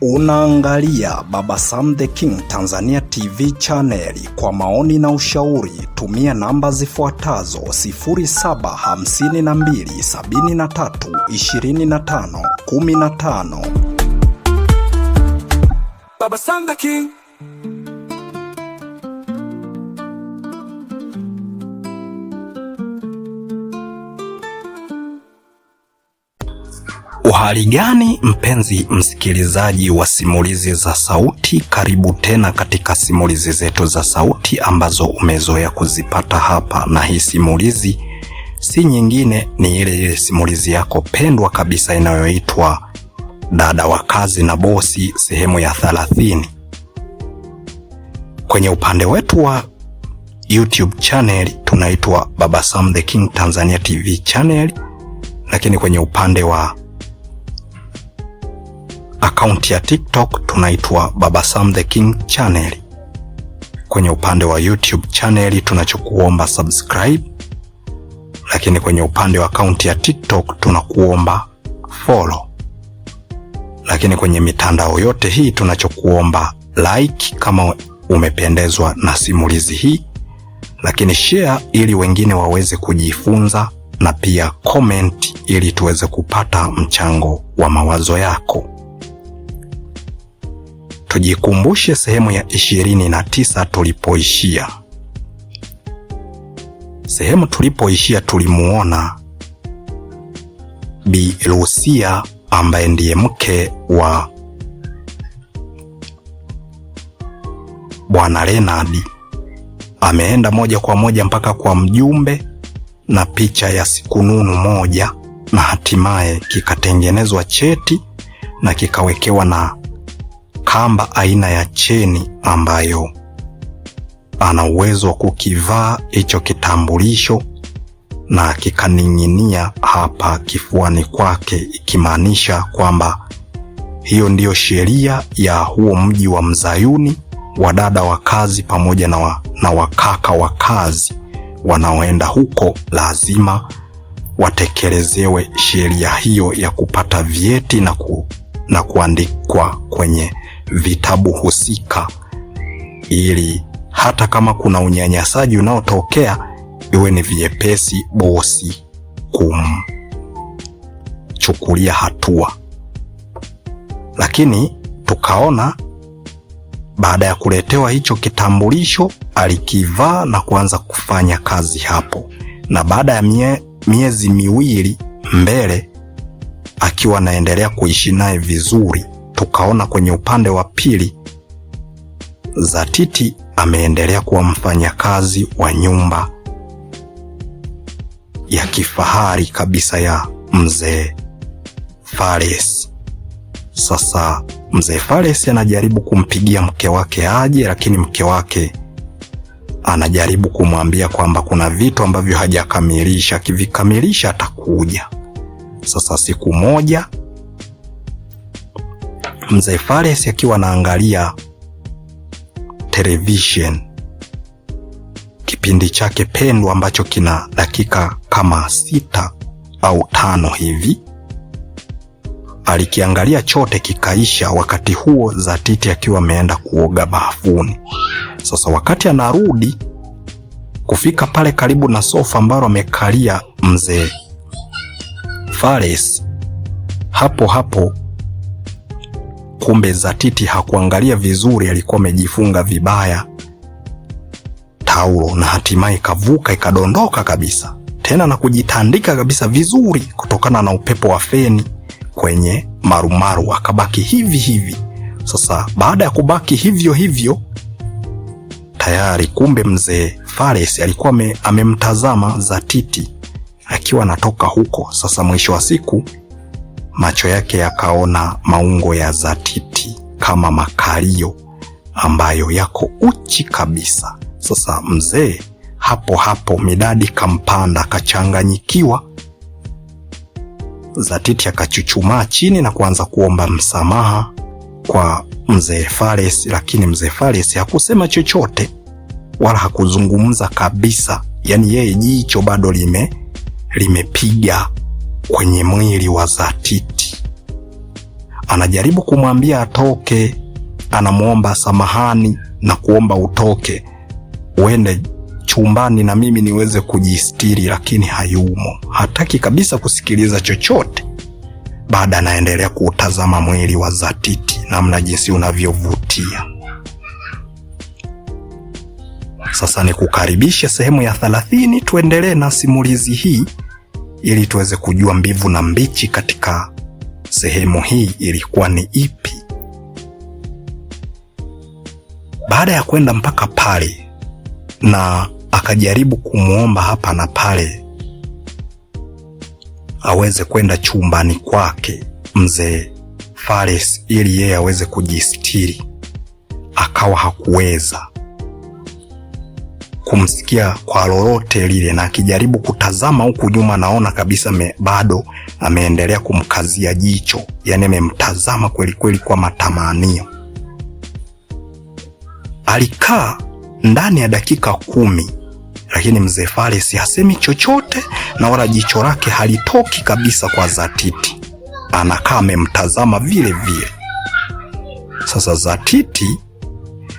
Unaangalia Baba Sam the King Tanzania TV channel. Kwa maoni na ushauri tumia namba zifuatazo: 0752732515. Baba Sam the King. Uhali gani mpenzi msikilizaji wa simulizi za sauti, karibu tena katika simulizi zetu za sauti ambazo umezoea kuzipata hapa, na hii simulizi si nyingine, ni ile simulizi yako pendwa kabisa inayoitwa Dada wa Kazi na Bosi sehemu ya 30. Kwenye upande wetu wa YouTube channel tunaitwa Baba Sam the King Tanzania TV channel, lakini kwenye upande wa akaunti ya TikTok tunaitwa Baba Sam the King channel. Kwenye upande wa YouTube channel tunachokuomba subscribe, lakini kwenye upande wa akaunti ya TikTok tunakuomba follow. Lakini kwenye mitandao yote hii tunachokuomba like kama umependezwa na simulizi hii, lakini share ili wengine waweze kujifunza, na pia comment ili tuweze kupata mchango wa mawazo yako. Tujikumbushe sehemu ya 29 tulipoishia. Sehemu tulipoishia tulimuona Bi Lucia ambaye ndiye mke wa Bwana Leonard ameenda moja kwa moja mpaka kwa mjumbe na picha ya siku nunu moja, na hatimaye kikatengenezwa cheti na kikawekewa na kamba aina ya cheni ambayo ana uwezo wa kukivaa hicho kitambulisho, na kikaning'inia hapa kifuani kwake, ikimaanisha kwamba hiyo ndiyo sheria ya huo mji wa Mzayuni. Wadada wa kazi pamoja na wakaka wa kazi wanaoenda huko lazima watekelezewe sheria hiyo ya kupata vyeti na kuandikwa kwenye vitabu husika, ili hata kama kuna unyanyasaji unaotokea iwe ni vyepesi bosi kumchukulia hatua. Lakini tukaona baada ya kuletewa hicho kitambulisho alikivaa na kuanza kufanya kazi hapo, na baada ya miezi miwili mbele akiwa anaendelea kuishi naye vizuri, tukaona kwenye upande wa pili Zatiti ameendelea kuwa mfanyakazi wa nyumba ya kifahari kabisa ya Mzee Fares. Sasa Mzee Fares anajaribu kumpigia mke wake aje, lakini mke wake anajaribu kumwambia kwamba kuna vitu ambavyo hajakamilisha, akivikamilisha atakuja. Sasa siku moja Mzee Fares akiwa anaangalia television, kipindi chake pendwa ambacho kina dakika kama 6 au 5 hivi, alikiangalia chote kikaisha. Wakati huo Zatiti akiwa ameenda kuoga bafuni. Sasa wakati anarudi kufika pale karibu na sofa ambalo amekalia Mzee Fares, hapo kumbe Zatiti hakuangalia vizuri, alikuwa amejifunga vibaya taulo, na hatimaye kavuka ikadondoka kabisa tena na kujitandika kabisa vizuri kutokana na upepo wa feni kwenye marumaru, akabaki hivi hivi. Sasa baada ya kubaki hivyo hivyo tayari, kumbe Mzee Fares alikuwa amemtazama Zatiti akiwa anatoka huko. Sasa mwisho wa siku macho yake yakaona maungo ya Zatiti kama makalio ambayo yako uchi kabisa. Sasa mzee hapo midadi kampanda, akachanganyikiwa. Zatiti akachuchumaa chini na kuanza kuomba msamaha kwa Mzee Fares, lakini Mzee Fares hakusema chochote wala hakuzungumza kabisa. Yani yeye jicho bado limepiga kwenye mwili wa Zatiti. Anajaribu kumwambia atoke, anamuomba samahani na kuomba utoke uende chumbani na mimi niweze kujistiri, lakini hayumo. Hataki kabisa kusikiliza chochote. Baada anaendelea kuutazama mwili wa Zatiti, namna jinsi unavyovutia. Sasa nikukaribisha sehemu ya 30, tuendelee na simulizi hii ili tuweze kujua mbivu na mbichi katika sehemu hii ilikuwa ni ipi. Baada ya kwenda mpaka pale na akajaribu kumuomba hapa na pale aweze kwenda chumbani kwake mzee Fares ili yeye aweze kujistiri, akawa hakuweza kumsikia kwa lolote lile, na akijaribu kutazama huku nyuma naona kabisa bado ameendelea kumkazia jicho, yani amemtazama kweli kweli kwa matamanio. Alikaa ndani ya dakika 10, lakini mzee Fares hasemi chochote na wala jicho lake halitoki kabisa kwa Zatiti. Anakaa amemtazama vile vile. Sasa Zatiti,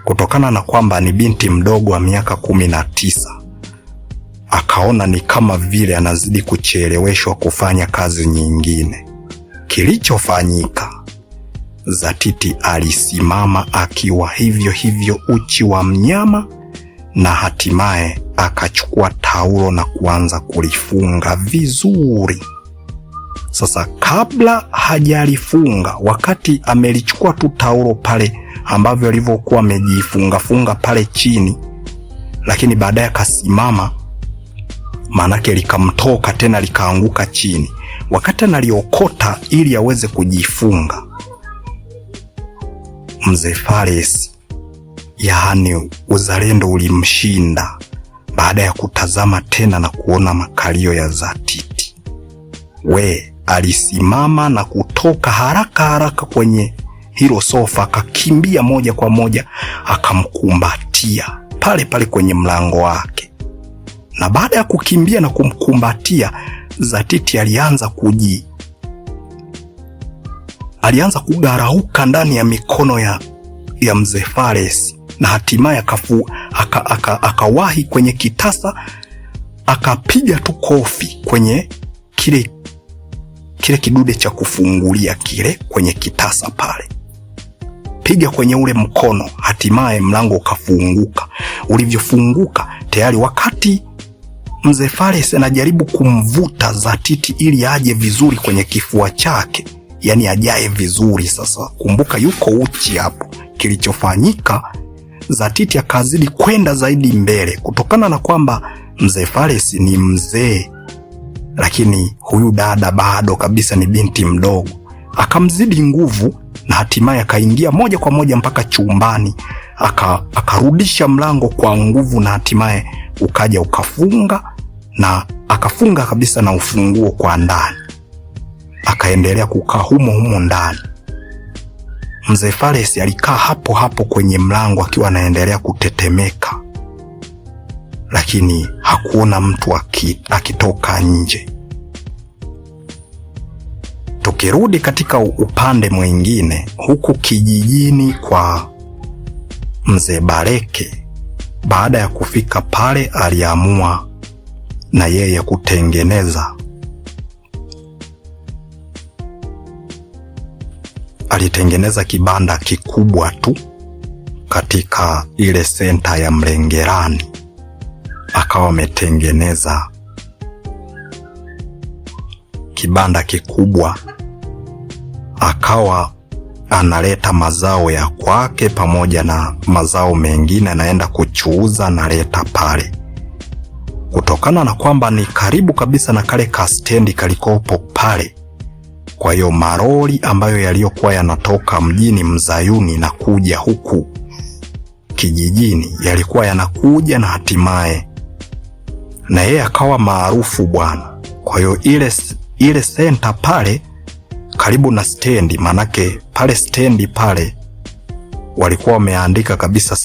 kutokana na kwamba ni binti mdogo wa miaka 19, akaona ni kama vile anazidi kucheleweshwa kufanya kazi nyingine. Kilichofanyika, Zatiti alisimama akiwa hivyo hivyo uchi wa mnyama, na hatimaye akachukua taulo na kuanza kulifunga vizuri. Sasa kabla hajalifunga, wakati amelichukua tu taulo pale ambavyo alivyokuwa amejifunga pale chini, lakini baadaye akasimama, manake likamtoka tena likaanguka chini. Wakati analiokota ili aweze kujifunga, mzee Fares, yaani uzalendo ulimshinda baada ya kutazama tena na kuona makalio ya Zatiti. Alisimama na kutoka haraka kwenye hilo sofa, akakimbia moja kwa moja akamkumbatia pale pale kwenye mlango wake. Na baada ya kukimbia na kumkumbatia, Zatiti alianza kugarauka ndani ya mikono ya mzee Fares, na hatimaye akawahi kwenye kitasa, akapiga tu kofi kwenye kile kidude cha kufungulia kile kwenye kitasa pale, piga kwenye ule mkono. Hatimaye mlango ukafunguka. Ulivyofunguka tayari, wakati mzee Fares anajaribu kumvuta Zatiti ili aje vizuri kwenye kifua chake, yani ajae vizuri. Sasa kumbuka yuko uchi hapo. Kilichofanyika, Zatiti akazidi kwenda zaidi mbele, kutokana na kwamba mzee Fares ni mzee, lakini huyu dada bado kabisa ni binti mdogo. Akamzidi nguvu na hatimaye akaingia moja kwa moja mpaka chumbani, akarudisha mlango kwa nguvu, na hatimaye ukaja ukafunga, na akafunga kabisa na ufunguo kwa ndani. Akaendelea kukaa humo ndani. Mzee Fares alikaa hapo hapo kwenye mlango akiwa anaendelea kutetemeka, lakini hakuona mtu akitoka nje. Tukirudi katika upande mwingine, huku kijijini kwa mzee Bareke, baada ya kufika pale, aliamua na yeye kutengeneza. Alitengeneza kibanda kikubwa tu katika ile senta ya Mlengerani. Akawa ametengeneza kibanda kikubwa, akawa analeta mazao ya kwake pamoja na mazao mengine, anaenda kuchuuza, analeta pale. Kutokana na kwamba ni karibu kabisa na kale kastendi kalikopo pale, kwa hiyo maroli ambayo yaliyokuwa yanatoka mjini Mzayuni na kuja huku kijijini yalikuwa yanakuja, na hatimaye na yeye akawa maarufu bwana. Kwa hiyo ile senta pale karibu na stendi, manake pale stendi pale walikuwa wameandika kabisa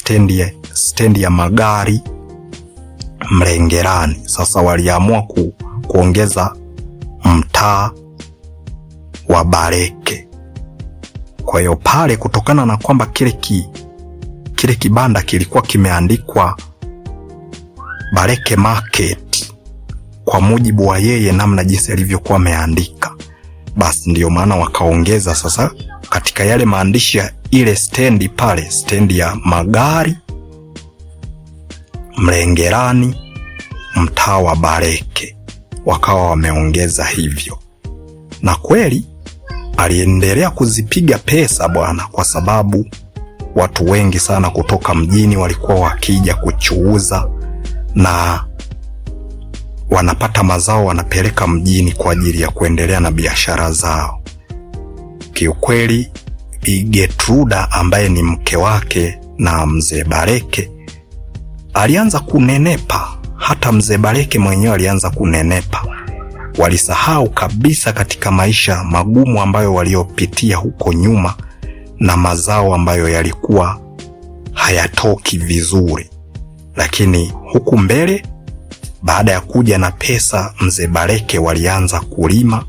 stendi ya magari Mlengerani. Sasa waliamua kuongeza mtaa wa Bareke. Kwa hiyo pale, kutokana na kwamba kile kibanda kilikuwa kimeandikwa Baleke Market kwa mujibu wa yeye namna jinsi alivyokuwa ameandika, basi ndiyo maana wakaongeza sasa katika yale maandishi ya ile stendi pale, stendi ya magari Mlengerani, mtaa wa Baleke, wakawa wameongeza hivyo. Na kweli aliendelea kuzipiga pesa bwana, kwa sababu watu wengi sana kutoka mjini walikuwa wakija kuchuuza na wanapata mazao wanapeleka mjini kwa ajili ya kuendelea na biashara zao. Kiukweli Getruda ambaye ni mke wake na mzee Baleke alianza kunenepa, hata mzee Baleke mwenyewe alianza kunenepa. Walisahau kabisa katika maisha magumu ambayo waliopitia huko nyuma na mazao ambayo yalikuwa hayatoki vizuri. Lakini huku mbele, baada ya kuja na pesa, mzee Baleke walianza kulima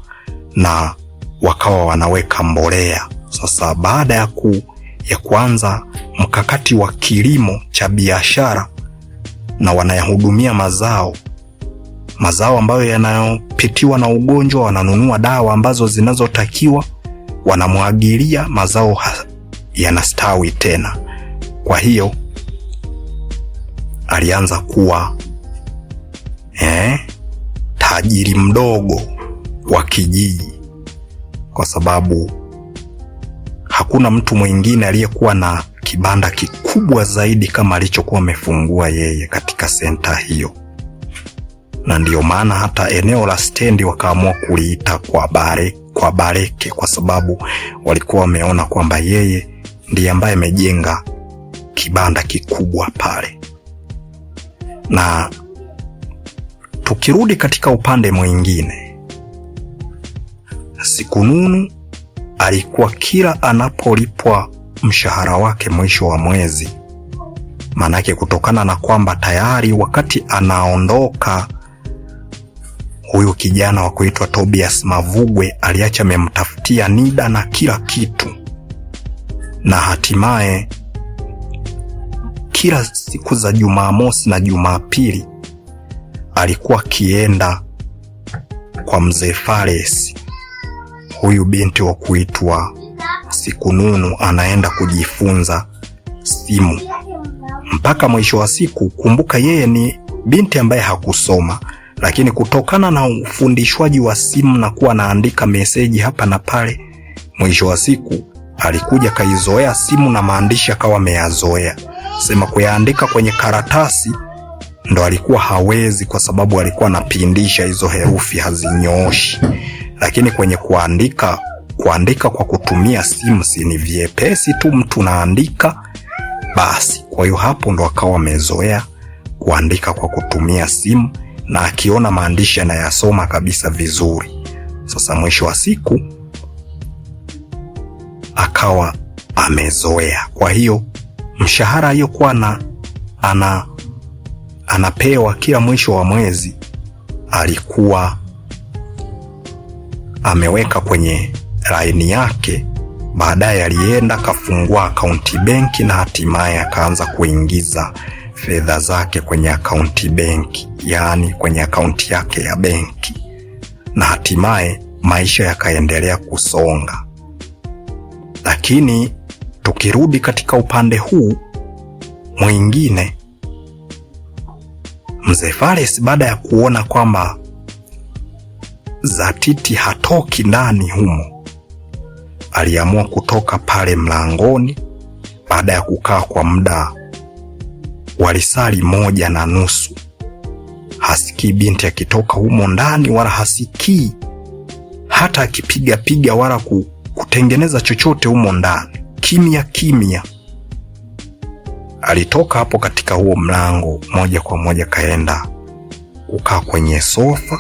na wakawa wanaweka mbolea. Sasa baada ya kuanza mkakati wa kilimo cha biashara na wanayahudumia mazao ambayo yanayopitiwa na ugonjwa, wananunua dawa ambazo zinazotakiwa, wanamwagilia, mazao yanastawi tena. Kwa hiyo alianza kuwa tajiri mdogo wa kijiji, kwa sababu hakuna mtu mwingine aliyekuwa na kibanda kikubwa zaidi kama alichokuwa amefungua yeye katika senta hiyo. Na ndiyo maana hata eneo la stendi wakaamua kuliita kwa Baleke, kwa sababu walikuwa wameona kwamba yeye ndiye ambaye amejenga kibanda kikubwa pale. Na tukirudi katika upande mwingine, Sikununu alikuwa kila anapolipwa mshahara wake mwisho wa mwezi, manake kutokana na kwamba tayari wakati anaondoka huyu kijana wa kuitwa Tobias Mavugwe aliacha amemtafutia NIDA na kila kitu, na hatimaye kila siku za Jumamosi na Jumapili alikuwa akienda kwa mzee Fares, huyu binti wa kuitwa Sikununu, anaenda kujifunza simu mpaka mwisho wa siku. Kumbuka yeye ni binti ambaye hakusoma, lakini kutokana na ufundishwaji wa simu na kuwa anaandika meseji hapa na pale, mwisho wa siku alikuja kaizoea simu na maandishi akawa ameyazoea. Sema kuyaandika kwenye karatasi ndo alikuwa hawezi, kwa sababu alikuwa anapindisha hizo herufi hazinyooshi, lakini kwenye kuandika kwa kutumia simu si ni vyepesi tu, mtu naandika basi. Kwa hiyo hapo ndo akawa amezoea kuandika kwa kutumia simu, na akiona maandishi anayasoma kabisa vizuri. Sasa mwisho wa siku akawa amezoea. Kwa hiyo mshahara aliyokuwa anapewa kila mwisho wa mwezi alikuwa ameweka kwenye laini yake. Baadaye alienda kafungua akaunti benki, na hatimaye akaanza kuingiza fedha zake kwenye akaunti benki, yaani kwenye akaunti yake ya benki, na hatimaye maisha yakaendelea kusonga. Lakini tukirudi katika upande huu mwingine, mzee Fares baada ya kuona kwamba Zatiti hatoki ndani humo, aliamua kutoka pale mlangoni. Baada ya kukaa kwa muda wa risali 1.5, hasikii binti akitoka humo ndani, wala hasikii hata akipiga wala kutengeneza chochote humo ndani. Kimya. Alitoka hapo katika huo mlango moja kwa moja kaenda kukaa kwenye sofa,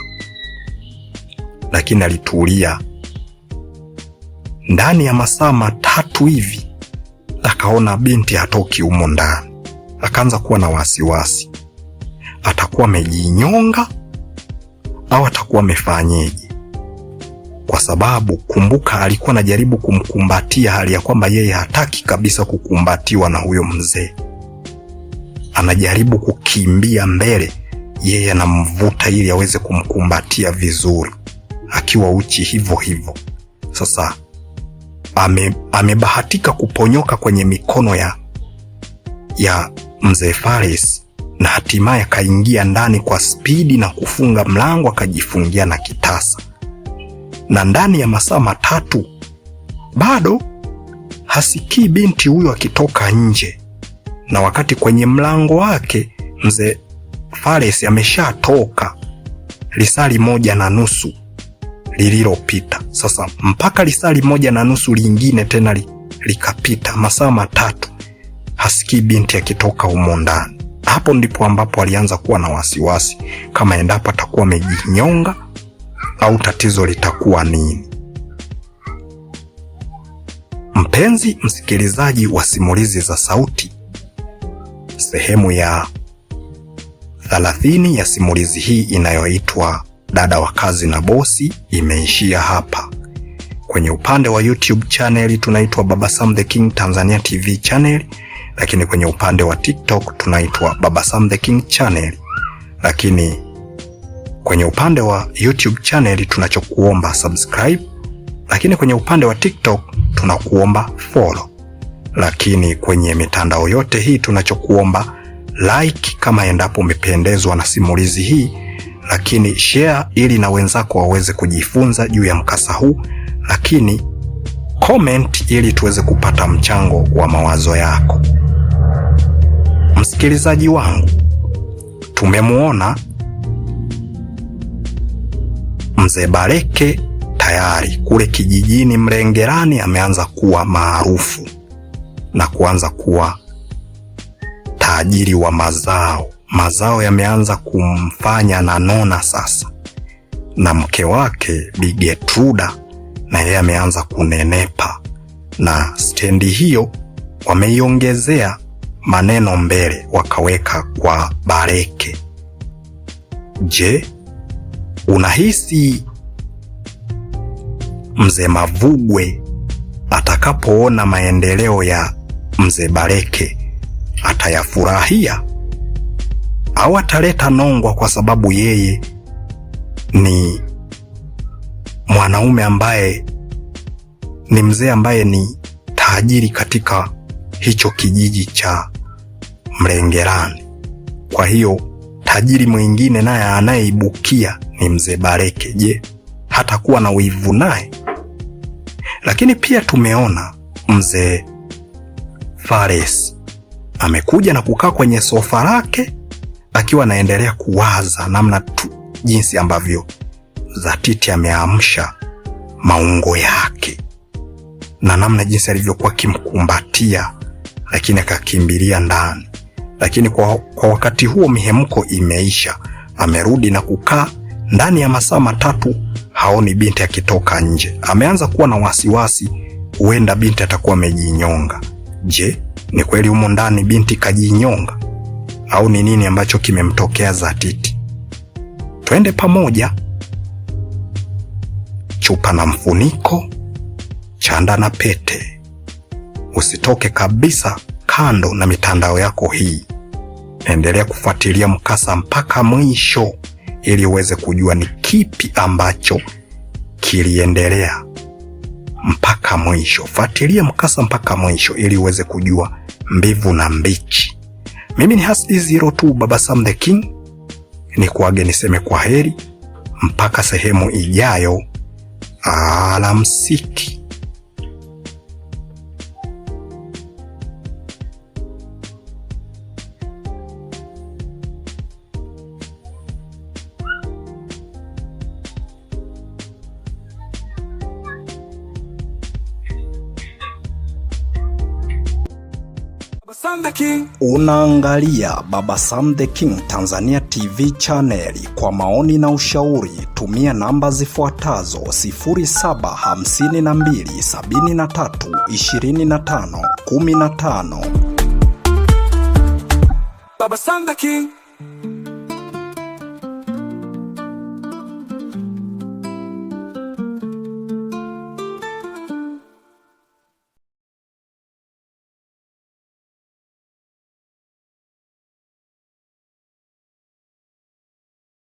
lakini alitulia. Ndani ya masaa 3 hivi akaona binti hatoki humo ndani. Akaanza kuwa na wasiwasi, atakuwa amejinyonga au atakuwa amefanyeje? kwa sababu kumbuka, alikuwa anajaribu kumkumbatia hali ya kwamba yeye hataki kabisa kukumbatiwa na huyo mzee. Anajaribu kukimbia mbele, yeye anamvuta ili aweze kumkumbatia vizuri, akiwa uchi hivyo hivyo. Sasa amebahatika kuponyoka kwenye mikono ya mzee Fares, na hatimaye akaingia ndani kwa spidi na kufunga mlango, akajifungia na kitasa. Na ndani ya masaa matatu bado hasikii binti huyo akitoka nje, na wakati kwenye mlango wake mzee Fares ameshatoka lisali 1.5 lililopita. Sasa mpaka lisali 1.5 lingine tena likapita, masaa matatu hasikii binti akitoka humo ndani. Hapo ndipo ambapo alianza kuwa na wasiwasi kama endapo atakuwa amejinyonga au tatizo litakuwa nini. Mpenzi msikilizaji wa simulizi za sauti, sehemu ya 30 ya simulizi hii inayoitwa Dada wa Kazi na Bosi imeishia hapa. Kwenye upande wa YouTube channel tunaitwa Baba Sam the King Tanzania TV channel, lakini kwenye upande wa TikTok tunaitwa Baba Sam the King channel. Lakini kwenye upande wa YouTube channel tunachokuomba subscribe, lakini kwenye upande wa TikTok tunakuomba follow. Lakini kwenye mitandao yote hii tunachokuomba like kama endapo umependezwa na simulizi hii, lakini share ili na wenzako waweze kujifunza juu ya mkasa huu, lakini comment ili tuweze kupata mchango wa mawazo yako. Msikilizaji wangu, tumemuona mzee Baleke tayari kule kijijini Mlengerani ameanza kuwa maarufu na kuanza kuwa tajiri wa mazao. Mazao yameanza kumfanya na nona sasa, na mke wake Bi Getruda na yeye ameanza kunenepa, na stendi hiyo wameiongezea maneno mbele, wakaweka kwa Baleke. Je, unahisi mzee Mavugwe atakapoona maendeleo ya mzee Baleke atayafurahia au ataleta nongwa, kwa sababu yeye ni mwanaume ambaye ni mzee ambaye ni tajiri katika hicho kijiji cha Mlengerani? Kwa hiyo tajiri mwingine naye anayeibukia ni mzee Baleke. Je, hatakuwa na wivu naye? Lakini pia tumeona mzee Fares amekuja na kukaa kwenye sofa lake akiwa anaendelea kuwaza namna jinsi ambavyo Zatiti ameamsha maungo yake na namna jinsi alivyokuwa kimkumbatia, lakini akakimbilia ndani. Lakini kwa wakati huo mihemko imeisha, amerudi na kukaa ndani ya masaa matatu, haoni binti akitoka nje. Ameanza kuwa na wasiwasi, huenda binti atakuwa amejinyonga. Je, ni kweli humo ndani binti kajinyonga au ni nini ambacho kimemtokea Zatiti? Twende pamoja. Chupa na mfuniko, chanda na pete. Usitoke kabisa kando na mitandao yako hii. Endelea kufuatilia mkasa mpaka mwisho ili uweze kujua ni kipi ambacho kiliendelea mpaka mwisho. Fuatilia mkasa mpaka mwisho ili uweze kujua mbivu na mbichi. Mimi ni Hasdi02 Baba Sam the King. Ni kuage niseme kwa heri mpaka sehemu ijayo. Alamsiki. Unaangalia Baba Sam the King Tanzania TV channel. Kwa maoni na ushauri tumia namba zifuatazo: 0752732515. Baba Sam the King.